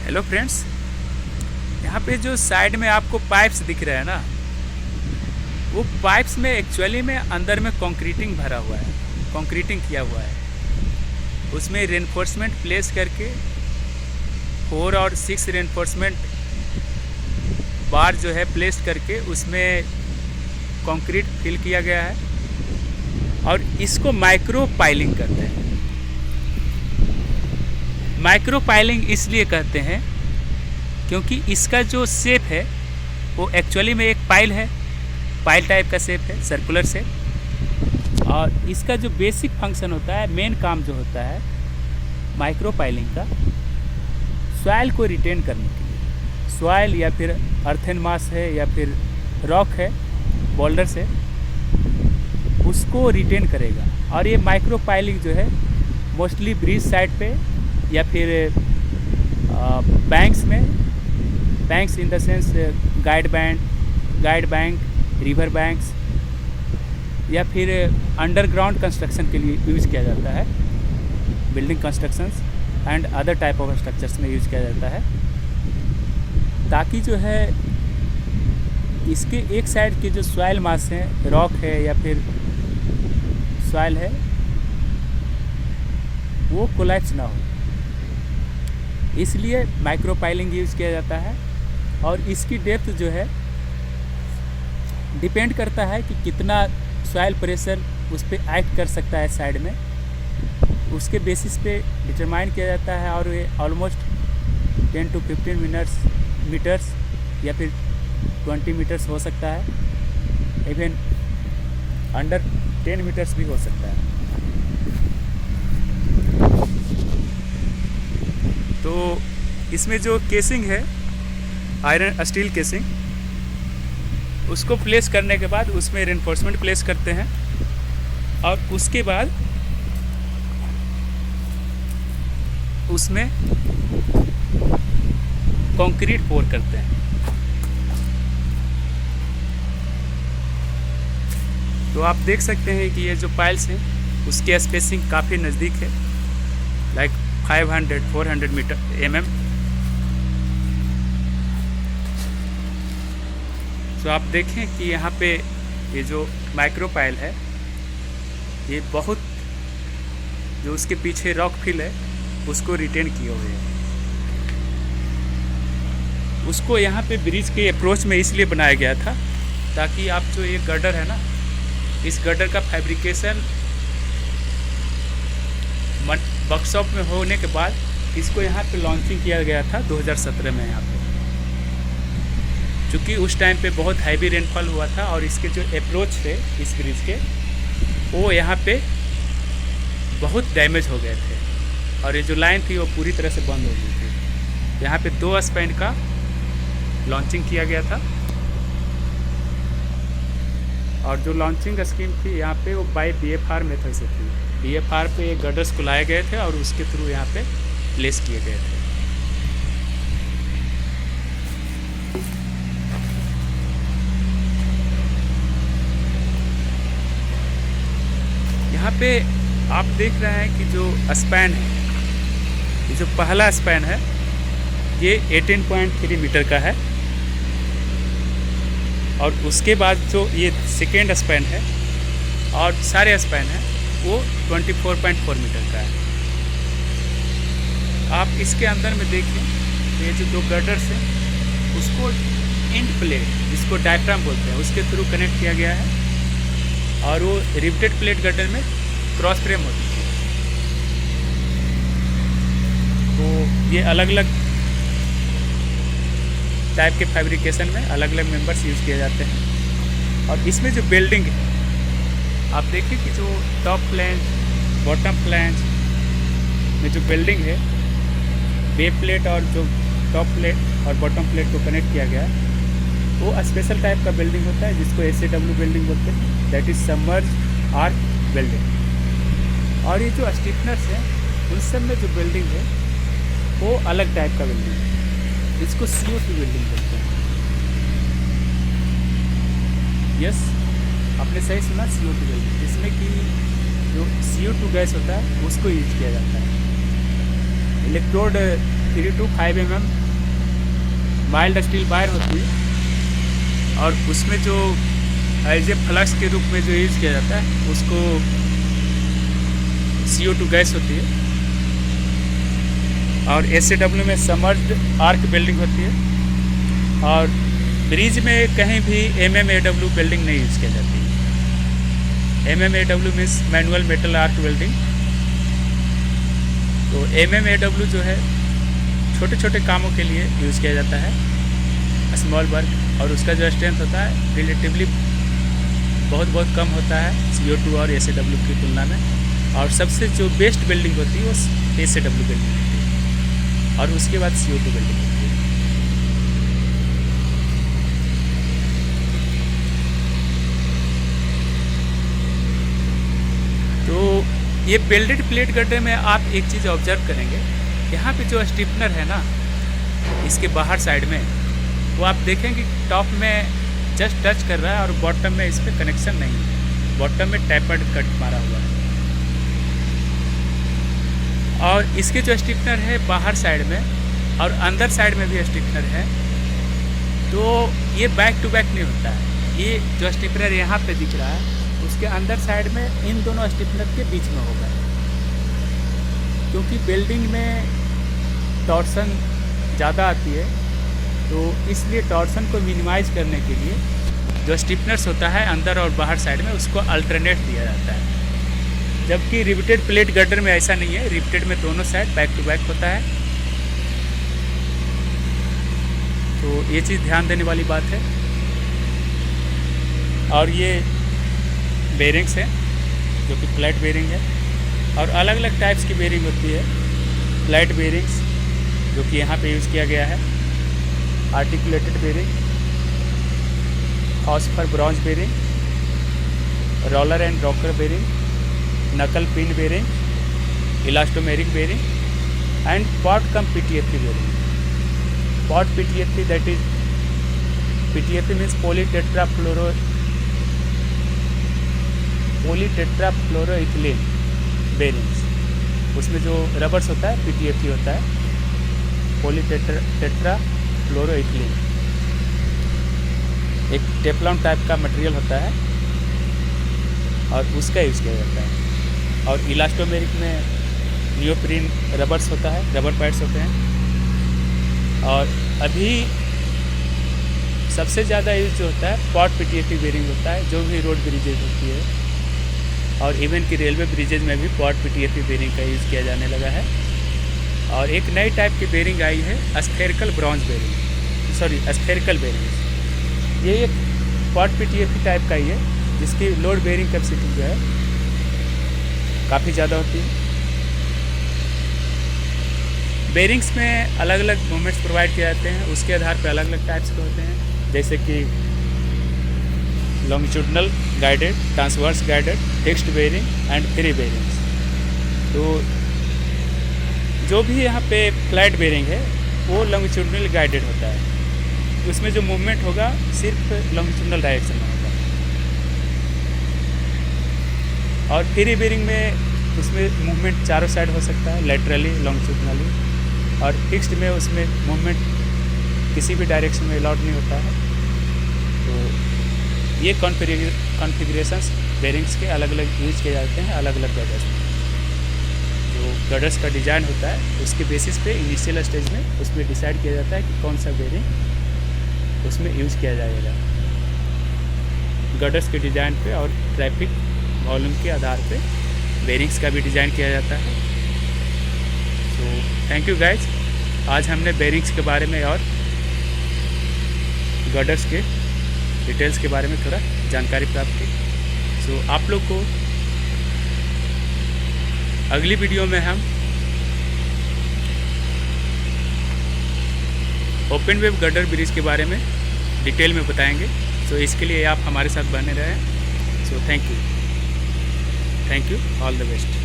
Hello friends, यहाँ पे जो साइड में आपको पाइप्स दिख रहा है ना, वो पाइप्स में एक्चुअली में अंदर में कंक्रीटिंग भरा हुआ है, कंक्रीटिंग किया हुआ है। उसमें रेनफोर्समेंट प्लेस करके 4 और 6 रेनफोर्समेंट बार जो है प्लेस करके उसमें कंक्रीट फिल किया गया है और इसको माइक्रो पाइलिंग कहते हैं। माइक्रो पाइलिंग इसलिए कहते हैं क्योंकि इसका जो शेप है वो एक्चुअली में एक पाइल है, पाइल टाइप का शेप है, सर्कुलर शेप। और इसका जो बेसिक फंक्शन होता है, मेन काम जो होता है माइक्रो पाइलिंग का, सॉइल को रिटेन करने के लिए। सॉइल या फिर अर्थन मास है या फिर रॉक है, बोल्डर से, उसको रिटेन करेगा। और ये माइक्रो पाइलिंग जो है मोस्टली ब्रिज साइड पे या फिर बैंक्स में, banks in the sense guide bank, river banks, या फिर अंडरग्राउंड कंस्ट्रक्शन के लिए यूज़ किया जाता है। Building constructions and other type of structures में यूज़ किया जाता है, ताकि जो है इसके एक साइड के जो सॉइल मास हैं, रॉक है या फिर सॉइल है, वो कोलैप्स ना हो, इसलिए माइक्रो पाइलिंग यूज़ किया जाता है। और इसकी डेप्थ जो है डिपेंड करता है कि कितना सॉइल प्रेशर उस पर एक्ट कर सकता है साइड में, उसके बेसिस पे डिटरमाइन किया जाता है। और ये ऑलमोस्ट 10 to 15 मीटर्स या फिर 20 मीटर्स हो सकता है, इवन अंडर 10 मीटर्स भी हो सकता है। तो इसमें जो केसिंग है, आयरन स्टील केसिंग, उसको प्लेस करने के बाद उसमें रेनफोर्समेंट प्लेस करते हैं और उसके बाद उसमें कंक्रीट पोर करते हैं। तो आप देख सकते हैं कि ये जो पाइल्स हैं उसके स्पेसिंग काफ़ी नज़दीक है, लाइक 500-400 mm। तो आप देखें कि यहाँ पे ये जो माइक्रो पाइल है, ये बहुत, जो उसके पीछे रॉक फिल है उसको रिटेन किए हुए है। उसको यहाँ पे ब्रिज के अप्रोच में इसलिए बनाया गया था ताकि आप जो ये गर्डर है ना, इस गर्डर का फैब्रिकेशन वर्कशॉप में होने के बाद इसको यहाँ पे लॉन्चिंग किया गया था 2017 में यहाँ पे, चूँकि उस टाइम पे बहुत हैवी रेनफॉल हुआ था और इसके जो अप्रोच थे इस ब्रिज के, वो यहाँ पे बहुत डैमेज हो गए थे और ये जो लाइन थी वो पूरी तरह से बंद हो गई थी। यहाँ पे 2 स्पैन का लॉन्चिंग किया गया था और जो लॉन्चिंग स्कीम थी यहाँ पे वो बाय BFR मेथड से थी। BFR पे गर्डर्स को लाए गए थे और उसके थ्रू यहाँ पे प्लेस किए गए थे। यहाँ पे आप देख रहे हैं कि जो स्पैन है, ये जो पहला स्पैन है ये 18.3 मीटर का है और उसके बाद जो ये सेकेंड स्पैन है और सारे स्पैन हैं वो 24.4 मीटर का है। आप इसके अंदर में देखें, ये जो 2 गर्डर्स हैं उसको एंड प्लेट, जिसको डायफ्राम बोलते हैं, उसके थ्रू कनेक्ट किया गया है और वो रिवेटेड प्लेट गर्डर में क्रॉस फ्रेम होती है। तो ये अलग अलग टाइप के फैब्रिकेशन में अलग अलग मेंबर्स यूज़ किए जाते हैं। और इसमें जो बिल्डिंग है, आप देखिए कि जो टॉप फ्लैंज, बॉटम फ्लैंज में जो बिल्डिंग है, बे प्लेट और जो टॉप प्लेट और बॉटम प्लेट को कनेक्ट किया गया है, वो स्पेशल टाइप का बिल्डिंग होता है जिसको SAW बिल्डिंग बोलते हैं, that is submerge arc building. और ये जो स्टिफनर्स हैं उन सब में जो बिल्डिंग है वो अलग टाइप का बिल्डिंग है, इसको CO2 बिल्डिंग बोलते हैं। यस, आपने सही सुना, CO2 बिल्डिंग, जिसमें कि जो CO2 गैस होता है उसको यूज किया जाता है। Electrode 3 to 5 mm mild steel wire होती है, और उसमें जो एज ए फ्लक्स के रूप में जो यूज़ किया जाता है उसको CO2 गैस होती है। और SAW में समर्ज्ड आर्क वेल्डिंग होती है, और ब्रिज में कहीं भी MMAW वेल्डिंग नहीं यूज़ की जाती है। MMAW means manual metal arc welding. तो MMAW जो है छोटे छोटे कामों के लिए यूज़ किया जाता है, स्मॉल वर्क, और उसका जो स्ट्रेंथ होता है रिलेटिवली बहुत कम होता है CO2 और SAW की तुलना में। और सबसे जो बेस्ट वेल्डिंग होती है वो SAW वेल्डिंग होती है, और उसके बाद CO2 वेल्डिंग होती है। तो ये वेल्डेड प्लेट गड्ढे में आप एक चीज़ ऑब्जर्व करेंगे, यहाँ पे जो स्टिफनर है ना इसके बाहर साइड में, वो आप देखेंगे टॉप में जस्ट टच कर रहा है और बॉटम में इस पर कनेक्शन नहीं है। बॉटम में टैपर्ड कट मारा हुआ है। और इसके जो स्टिफनर है बाहर साइड में और अंदर साइड में भी स्टिफनर है, तो ये बैक टू बैक नहीं होता है। ये जो स्टिफनर यहाँ पे दिख रहा है उसके अंदर साइड में इन दोनों स्टिफनर के बीच में होगा, क्योंकि वेल्डिंग में टॉर्सन ज़्यादा आती है, तो इसलिए टॉर्सन को मिनिमाइज करने के लिए जो स्टिफनर्स होता है अंदर और बाहर साइड में उसको अल्टरनेट दिया जाता है। जबकि रिवेटेड प्लेट गटर में ऐसा नहीं है, रिवेटेड में दोनों साइड बैक टू बैक होता है। तो ये चीज़ ध्यान देने वाली बात है। और ये बेरिंग्स है जो कि फ्लैट बेरिंग है, और अलग अलग टाइप्स की बेरिंग होती है। फ्लैट बेरिंग्स जो कि यहाँ पे यूज़ किया गया है, articulated bearing, phosphor bronze bearing, roller and rocker bearing, knuckle pin bearing, elastomeric bearing, and pot cum PTFE bearing. Pot PTFE, that is PTFE means polytetrafluoroethylene bearings. उसमें जो रबर्स होता है PTFE होता है, पोलीटेट्राफ्लोरोइथिलीन। एक टेफ्लॉन टाइप का material होता है और उसका यूज़ किया जाता है। और इलास्टोमेरिक में नियोप्रीन रबर्स होता है, रबर पैड्स होते हैं। और अभी सबसे ज़्यादा यूज जो होता है पॉट PTFE बेरिंग होता है, जो भी रोड ब्रिजेज होती है, और इवन की रेलवे ब्रिजेज में भी पॉट PTFE बेरिंग का यूज़ किया जाने लगा है। और एक नई टाइप की बेरिंग आई है spherical bronze bearing, spherical bearing. ये एक पॉट PTFE टाइप का ही है, जिसकी लोड बेरिंग कैपेसिटी जो है काफ़ी ज़्यादा होती है। बेरिंग्स में अलग अलग मूवमेंट्स प्रोवाइड किए जाते हैं, उसके आधार पर अलग अलग टाइप्स के होते हैं, जैसे कि longitudinal guided, transverse guided, fixed bearing and free bearings. तो जो भी यहाँ पे फ्लैट बेरिंग है वो लॉन्गिट्यूडनल गाइडेड होता है, उसमें जो मूवमेंट होगा सिर्फ लॉन्गिट्यूडनल डायरेक्शन में होगा। और फ्री बेरिंग में उसमें मूवमेंट चारों साइड हो सकता है, लेटरली, लॉन्गिट्यूडनली। और फिक्स्ड में उसमें मूवमेंट किसी भी डायरेक्शन में अलाउड नहीं होता है। तो ये कॉन्फ़िगरेशंस बेरिंग्स के अलग अलग यूज किए जाते हैं अलग अलग गडर्स में। जो गडर्स का डिज़ाइन होता है उसके बेसिस पे इनिशियल स्टेज में उसमें डिसाइड किया जाता है कि कौन सा बेरिंग उसमें यूज़ किया जाएगा, गडर्स के डिज़ाइन पे और ट्रैफिक वॉल्यूम के आधार पे बेरिंग्स का भी डिज़ाइन किया जाता है। तो थैंक यू गाइज, आज हमने बेरिंग्स के बारे में और गडर्स के डिटेल्स के बारे में थोड़ा जानकारी प्राप्त की। सो आप लोग को अगली वीडियो में हम ओपन वेब गडर ब्रिज के बारे में डिटेल में बताएंगे। सो इसके लिए आप हमारे साथ बने रहें। So thank you, all the best.